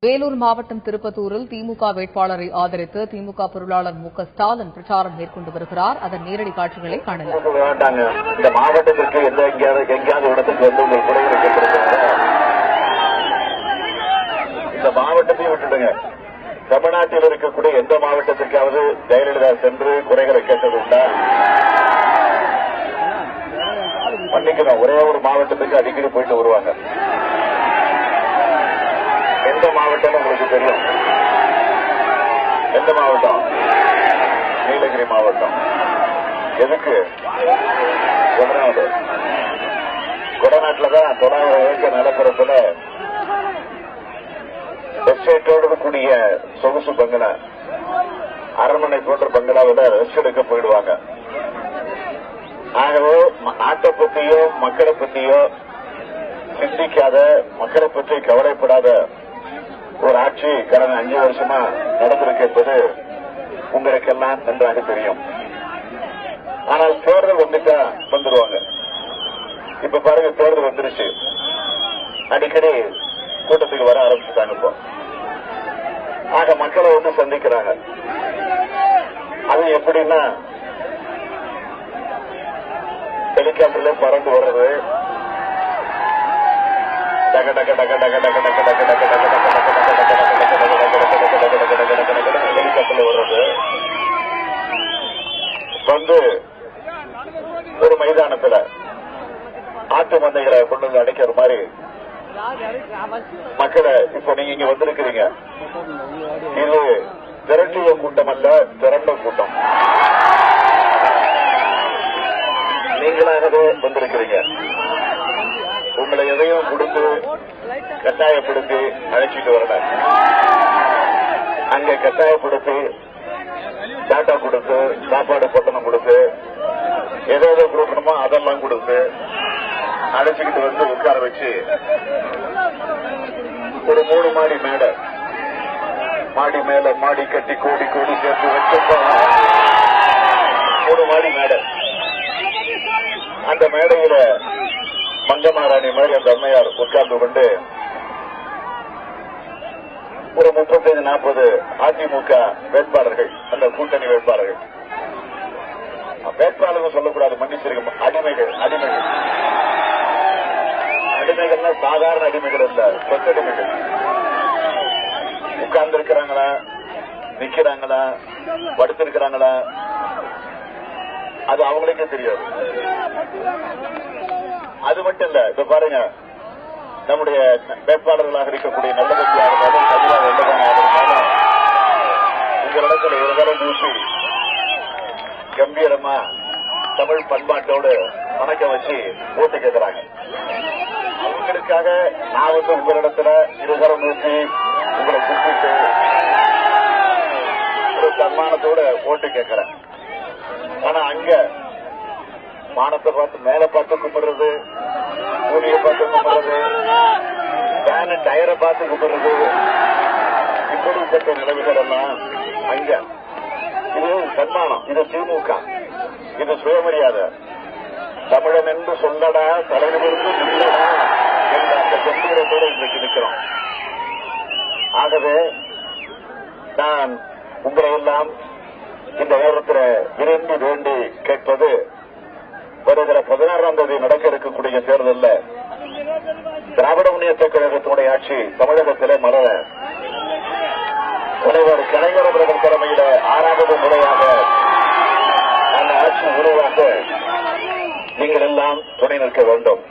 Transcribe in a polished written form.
வேலூர் மாவட்டம் திருப்பத்தூரில் திமுக வேட்பாளரை ஆதரித்து திமுக பொருளாளர் மு க ஸ்டாலின் பிரச்சாரம் மேற்கொண்டு வருகிறார். அதன் நேரடி காட்சிகளை காணலாம். இந்த மாவட்டத்திற்கு எங்கேயாவது இடத்துக்கு வந்து உங்கள் குறை வைக்கப்படுகிறாங்க. இந்த மாவட்டத்தையும் விட்டுடுங்க. தமிழ்நாட்டில் இருக்கக்கூடிய எந்த மாவட்டத்திற்காவது ஜெயலலிதா சென்று குறைகளை கேட்டது உண்டா? மன்னிக்கணும், ஒரே ஒரு மாவட்டத்துக்கு அடிக்கடி போயிட்டு வருவாங்க. எந்த மாவட்டம் உங்களுக்கு தெரியும்? எந்த மாவட்டம்? நீலகிரி மாவட்டம். எதுக்கு? கொடநாட்டில்தான் 900 ஏக்கர் நிலப்பரப்புல எஸ்டேட்டோடு கூடிய சொகுசு பங்களா, அரண்மனை போன்ற பங்களாவில ரெஸ்ட் எடுக்க போயிடுவாங்க. ஆகவே நாட்டை பற்றியோ மக்களை பற்றியோ சிந்திக்காத, மக்களை பற்றி கவலைப்படாத ஒரு ஆட்சி கடந்த 5 வருஷமா நடந்திருக்கு என்பது உங்களுக்கெல்லாம் நன்றாக தெரியும். ஆனால் தேர்தல் வந்துட்டா வந்துருவாங்க. இப்ப பாருங்க, தேர்தல் வந்துருச்சு, அடிக்கடி கூட்டத்துக்கு வர ஆரம்பிச்சுட்டாங்க. இப்போ ஆக மக்களை வந்து சந்திக்கிறாங்க. அது எப்படின்னா, ஹெலிகாப்டர்ல பறந்து வர்றது, டக டக டக டக டக டக டக டக டக ஹெலிகாப்டர்ல வர்றது வந்து ஒரு மைதானத்துல ஆட்டு மந்தைகளை கொண்டு வந்து அடைக்கிற மாதிரி மக்களை இப்ப நீங்க இங்க வந்திருக்கிறீங்க. இது திரட்டிய கூட்டம் அல்ல, திரண்ட கூட்டம். நீங்களாகவே வந்திருக்கிறீங்க. உங்களை எதையும் கொடுத்து கட்டாயப்படுத்தி அழைச்சிட்டு வரல. அங்க கட்டாயப்படுத்தி டாட்டா கொடுத்து, சாப்பாடு பொட்டணம் கொடுத்து, எதோ கொடுக்கணுமோ அதெல்லாம் கொடுத்து அழைச்சிக்கிட்டு வந்து உட்கார வச்சு ஒரு 3 மாடி மேடை, மாடி மேல மாடி கட்டி கோடி கோடி சேர்த்து வச்சு 3 மாடி மேடை. அந்த மேடையில மங்கமாராணி மாதிரி அந்த அம்மையார் உட்கார்ந்து கொண்டு ஒரு 35-40 அதிமுக வேட்பாளர்கள், அந்த கூட்டணி வேட்பாளர்கள், வேட்பாளர்கள் சொல்லக்கூடாது, மன்னிச்சிருக்க, அடிமைகள் அடிமைகள்னா சாதாரண அடிமைகள் இல்ல, சொத்தடிமைகள். உட்கார்ந்து இருக்கிறாங்களா, நிக்கிறாங்களா, படுத்திருக்கிறாங்களா, அது அவங்களுக்கே தெரியாது. அது மட்டும் இல்ல, இப்ப பாருங்க, நம்முடைய வேட்பாளர்களாக இருக்கக்கூடிய நல்லபடியாக இருந்தாலும் பதிலாக இருந்தாலும் உங்களிடத்தில் ஒரு தரம் ஊசி கம்பீரமா தமிழ் பண்பாட்டோடு வணக்கம் வச்சு ஓட்டு கேட்கிறாங்க. அவங்களுக்காக நான் வந்து உங்களிடத்துல இருதரம் ஊசி உங்களை கூப்பிட்டு ஒரு சன்மானத்தோட ஓட்டு கேட்கிறேன். ஆனா அங்க வானத்தை பார்த்து மேல பார்த்து கும்பிடுறது, பூமியை பார்த்து கும்பிடுறது, வேன டயரை பார்த்து கும்பிடுறது, இப்படிப்பட்ட நிலைமைகள் எல்லாம் அங்க. இது சன்மானம், இது திமுக, இது சுயமரியாதை. தமிழன் என்று சொல்லடா, தலைவருக்கு இல்லடா என்ற அந்த கம்பீரத்தோடு இன்றைக்கு நிற்கிறோம். ஆகவே நான் உங்களை எல்லாம் இந்த நேரத்தில் விரும்பி வேண்டி கேட்பது, வருகிற 16ஆம் தேதி நடக்க இருக்கக்கூடிய தேர்தலில் திராவிட முன்னேற்ற கழகத்தினுடைய ஆட்சி தமிழகத்திலே மலர, தலைவர் கலைஞர் அவர்கள் தலைமையில 6வது முறையாக அந்த ஆட்சி உருவாக்க நீங்கள் எல்லாம் துணை நிற்க வேண்டும்.